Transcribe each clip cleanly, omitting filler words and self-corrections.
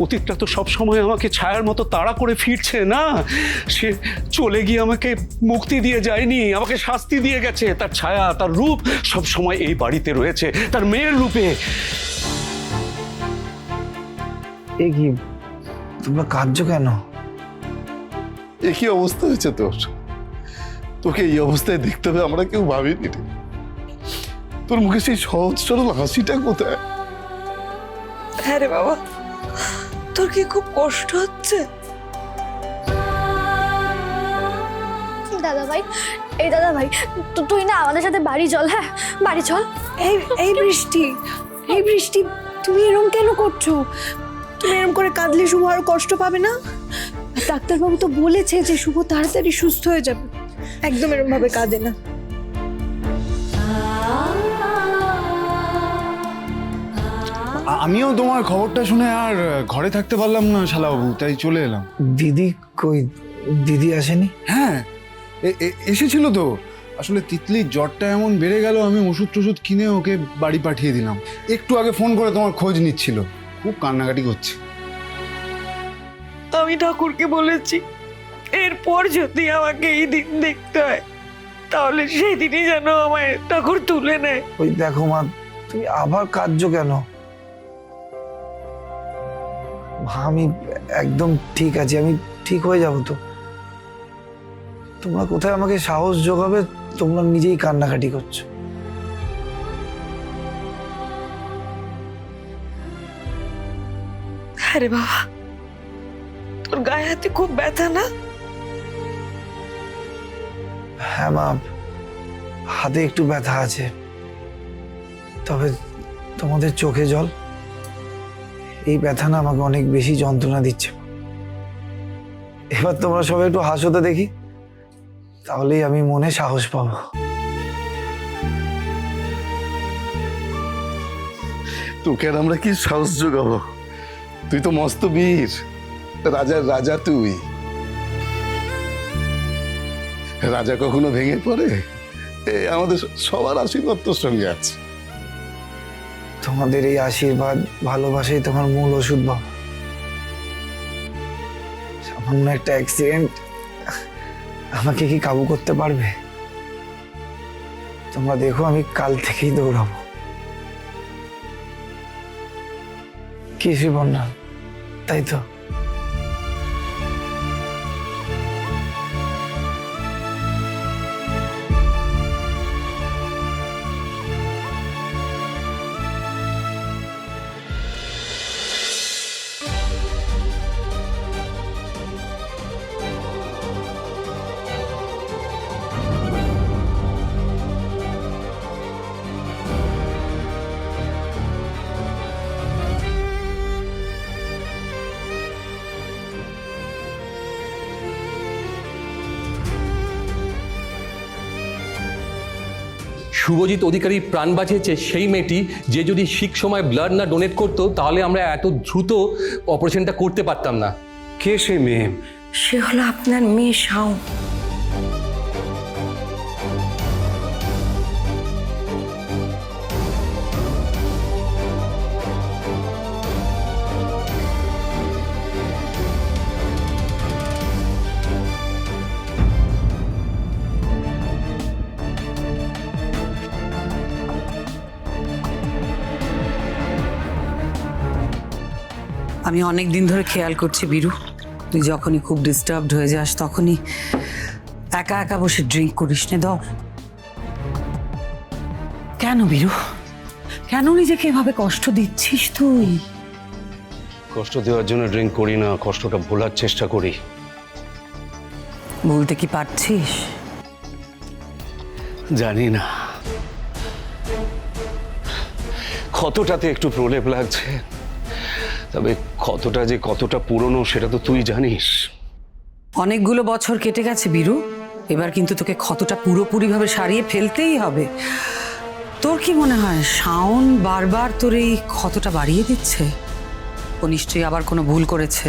অতীতটা তো সবসময় আমাকে ছায়ার মতো তাড়া করে ফিরছে না। সে চলে গিয়ে আমাকে মুক্তি দিয়ে যায়নি, আমাকে শাস্তি দিয়ে গেছে। তার ছায়া, তার রূপ সব সময় এই বাড়িতে রয়েছে, তার মেয়ের রূপে। এ কি, তোমরা কাঁদছো কেন? একই অবস্থা হয়েছে তোর। তোকে এই অবস্থায় দেখতে হবে আমরা কেউ ভাবিনি রে। তোর মুখে সেই সহজ সরল হাসিটা কোথায়? হ্যাঁ রে বাবা, তোর কি খুব কষ্ট হচ্ছে? দাদা ভাই, এই দাদা ভাই, তুই না আমাদের সাথে বাড়ি চল। হ্যাঁ, বাড়ি চল। এই বৃষ্টি, এই বৃষ্টি, তুমি এরকম কেন করছো? তুমি এরকম করে কাঁদলে শুভ আরো কষ্ট পাবে না? ডাক্তারবাবু তো বলেছে যে শুভ তাড়াতাড়ি সুস্থ হয়ে যাবে। একদম এরকম ভাবে কাঁদে না। আমিও তোমার খবরটা শুনে আর ঘরে থাকতে পারলাম না শালাবাবু, তাই চলে এলাম। দিদি কই? দিদি আসেনি? হ্যাঁ, এসেছিল তো। আসলে তিতলির জ্বরটা এমন বেড়ে গেল, আমি ওষুধ টষুধ কিনে ওকে বাড়ি পাঠিয়ে দিলাম। একটু আগে ফোন করে তোমার খোঁজ নিচ্ছিল, খুব কান্নাকাটি করছে। আমি ঠাকুরকে বলেছি এরপর যদি আমাকে এই দিন দেখতে হয় তাহলে সেই দিনই যেন আমায় ঠাকুর তুলে নেয়। ওই দেখো মা, তুমি আবার কাঁদছো কেন? মা, আমি একদম ঠিক আছি, আমি ঠিক হয়ে যাব তো। তোমরা কোথায় আমাকে সাহস যোগাবে? তোমরা নিজেই কান্নাকাটি করছো। হ্যাঁ রে বাবা, তোর গায়ে হাতে খুব ব্যথা না? হ্যাঁ মা, হাতে একটু ব্যথা আছে, তবে তোমাদের চোখে জল, এই ব্যথা না আমাকে অনেক বেশি যন্ত্রণা দিচ্ছে। এবার তোমরা সবাই একটু হাসো তো দেখি, তাহলেই আমি মনে সাহস পাবো। তোকে আর আমরা কি সাহস যোগাবো? তুই তো মস্ত বীর, রাজার রাজা তুই। রাজা কখনো ভেঙে পড়ে? আমাদের সবার আশীর্বাদ তোর সঙ্গে আছে। তোমাদের এই আশীর্বাদ, ভালোবাসাই তোমার মূল ওষুধ বাবা। সামান্য একটা অ্যাক্সিডেন্ট আমাকে কি কাবু করতে পারবে? তোমরা দেখো, আমি কাল থেকেই দৌড়াবো। কি শিবন্যা, তাই তো? শুভজিৎ অধিকারীর প্রাণ বাঁচিয়েছে সেই মেয়েটি, যে যদি ঠিক সময় ব্লাড না ডোনেট করতো তাহলে আমরা এত দ্রুত অপারেশনটা করতে পারতাম না। কে সে মেয়ে? সে হলো আপনার মেয়ে শাওন। আমি অনেক দিন ধরে খেয়াল করছি বীরু, তুই যখনই খুব ডিস্টার্বড হয়ে যাস তখনই একা একা বসে ড্রিঙ্ক করিস। নে দাও। কেন বীরু, কেন নিজেকে এভাবে কষ্ট দিচ্ছিস তুই? কষ্ট দেওয়ার জন্য ড্রিঙ্ক করি না, কষ্টটা ভোলার চেষ্টা করি। বলতে কি পারছিস? জানি না, ক্ষতটাতে একটু প্রলেপ লাগছে, তবে ক্ষতটা যে কতটা পুরনো সেটা তো তুই জানিস। অনেকগুলো বছর কেটে গেছে বীরু, এবার কিন্তু তোকে ক্ষতটা পুরোপুরিভাবে সারিয়ে ফেলতেই হবে। তোর কি মনে হয় শাওন বারবার তোর এই ক্ষতটা বাড়িয়ে দিচ্ছে? ও নিশ্চয়ই আবার কোনো ভুল করেছে।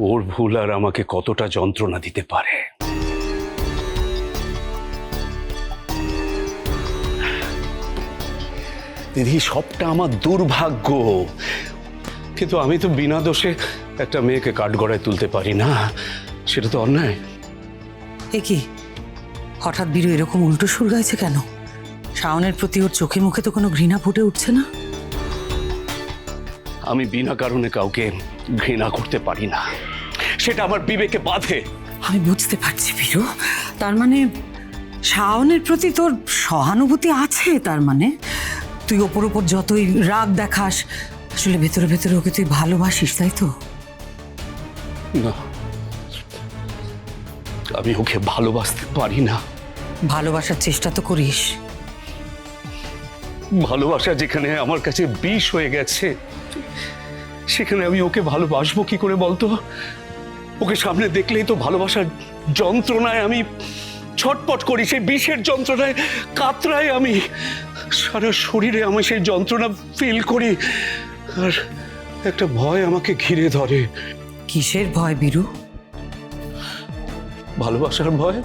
ওর ভুল আর আমাকে কতটা যন্ত্রণা দিতে পারে। দিদি, সবটা আমার দুর্ভাগ্য। কিন্তু আমি তো বিনা দোষে একটা মেয়েকে কাঠগড়ায় তুলতে পারি না, সেটা তো অন্যায়। এ কি হঠাৎ বীরু এরকম উল্টো সুর গাইছে কেন? শাওনের প্রতি ওর চোখে মুখে তো কোনো ঘৃণা ফুটে উঠছে না। আমি বিনা কারণে কাউকে ঘৃণা করতে পারি না, সেটা আমার বিবেকে বাধে। আমি বুঝতে পারছি বীরু, তার মানে শাওনের প্রতি তোর সহানুভূতি আছে। তার মানে তুই ওপর ওপর যতই রাগ দেখাস, আসলে ভেতরে ভেতরে ওকে তুই ভালোবাসিস, তাই তো? না, আমি ওকে ভালোবাসতে পারি না। ভালোবাসার চেষ্টা তো করিস। ভালোবাসা যেখানে আমার কাছে বিষ হয়ে গেছে, সেখানে আমি ওকে ভালোবাসবো কি করে বলতো? ওকে সামনে দেখলেই তো ভালোবাসার যন্ত্রণায় আমি ছটপট করি, সেই বিষের যন্ত্রণায় কাতরাই আমি, সারা শরীরে আমি সেই যন্ত্রণা ফিল করি, আর একটা ভয় আমাকে ঘিরে ধরে। কিসের ভয় বীরু? ভালোবাসার ভয়।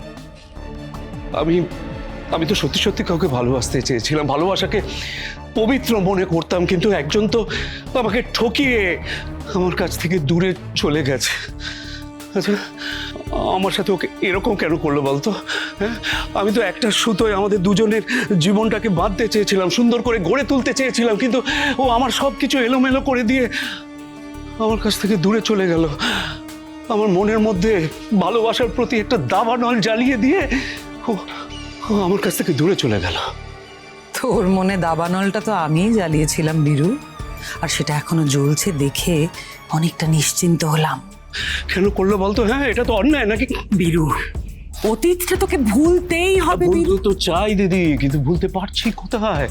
আমি তো সত্যি সত্যি কাউকে ভালোবাসতে চেয়েছিলাম, ভালোবাসাকে পবিত্র মনে করতাম, কিন্তু একজন তো আমাকে ঠকিয়ে আমার কাছ থেকে দূরে চলে গেছে। আচ্ছা, আমার সাথে ওকে এরকম কেন করলো বলতো? হ্যাঁ, আমি তো একটা সুতোয় আমাদের দুজনের জীবনটাকে বাঁধতে চেয়েছিলাম, সুন্দর করে গড়ে তুলতে চেয়েছিলাম, কিন্তু ও আমার সব কিছু এলোমেলো করে দিয়ে আমার কাছ থেকে দূরে চলে গেল। আমার মনের মধ্যে ভালোবাসার প্রতি একটা দাবানল জ্বালিয়ে দিয়ে ও আমার কাছ থেকে দূরে চলে গেল। তোর মনে দাবানলটা তো আমিই জ্বালিয়েছিলাম বীরু, আর সেটা এখনো জ্বলছে দেখে অনেকটা নিশ্চিন্ত হলাম। কেন করলো বলতো? হ্যাঁ, এটা তো অন্যায় নাকি? বীরু, অতীতটা তোকে ভুলতেই হবে বীরু। ভুলতে তো চাই দিদি, কিন্তু ভুলতে পারছি কোথায়?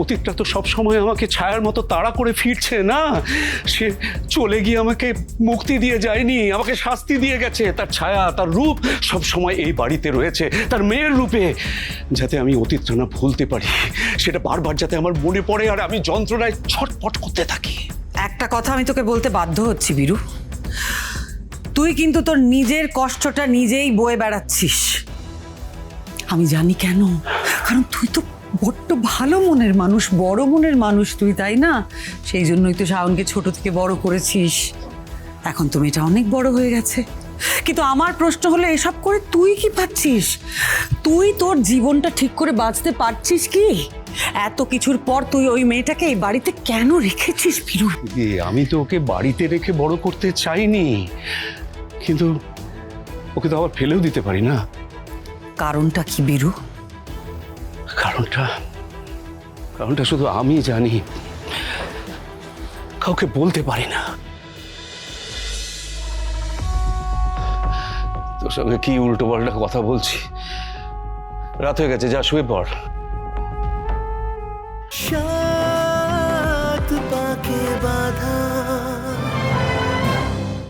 অতীতটা তো সব সময় আমাকে ছায়ার মতো তাড়া করে ফিরছে না। সে চলে গিয়ে আমাকে মুক্তি দিয়ে যায়নি, আমাকে শাস্তি দিয়ে গেছে। তার ছায়া, তার রূপ সব সময় এই বাড়িতে রয়েছে, তার মেয়ের রূপে। যাতে আমি অতীতটা না ভুলতে পারি, সেটা বারবার যাতে আমার মনে পড়ে আর আমি যন্ত্রণায় ছটফট করতে থাকি। একটা কথা আমি তোকে বলতে বাধ্য হচ্ছি বীরু, তুই কিন্তু তোর নিজের কষ্টটা নিজেই বয়ে বেড়াচ্ছিস। আমি জানি কেন, কারণ তুই তো বড্ড ভালো মনের মানুষ, বড় মনের মানুষ তুই, তাই না? সেই জন্যই তো শাওনকে ছোট থেকে বড় করেছিস। এখন তো মেয়েটা অনেক বড় হয়ে গেছে, কিন্তু আমার প্রশ্ন হলো, এসব করে তুই কি পাচ্ছিস? তুই তোর জীবনটা ঠিক করে বাঁচতে পারছিস কি? এত কিছুর পর তুই ওই মেয়েটাকে এই বাড়িতে কেন রেখেছিস বীরু? আমি তো ওকে বাড়িতে রেখে বড় করতে চাইনি, কিন্তু ওকে তো আবার ফেলেও দিতে পারি না। কারণটা কি বীরু? কারণটা শুধু আমি জানি, কাউকে বলতে পারি না। তোর সঙ্গে কি উল্টো পাল্টা কথা বলছি? রাত হয়ে গেছে, যা শুয়ে পড়।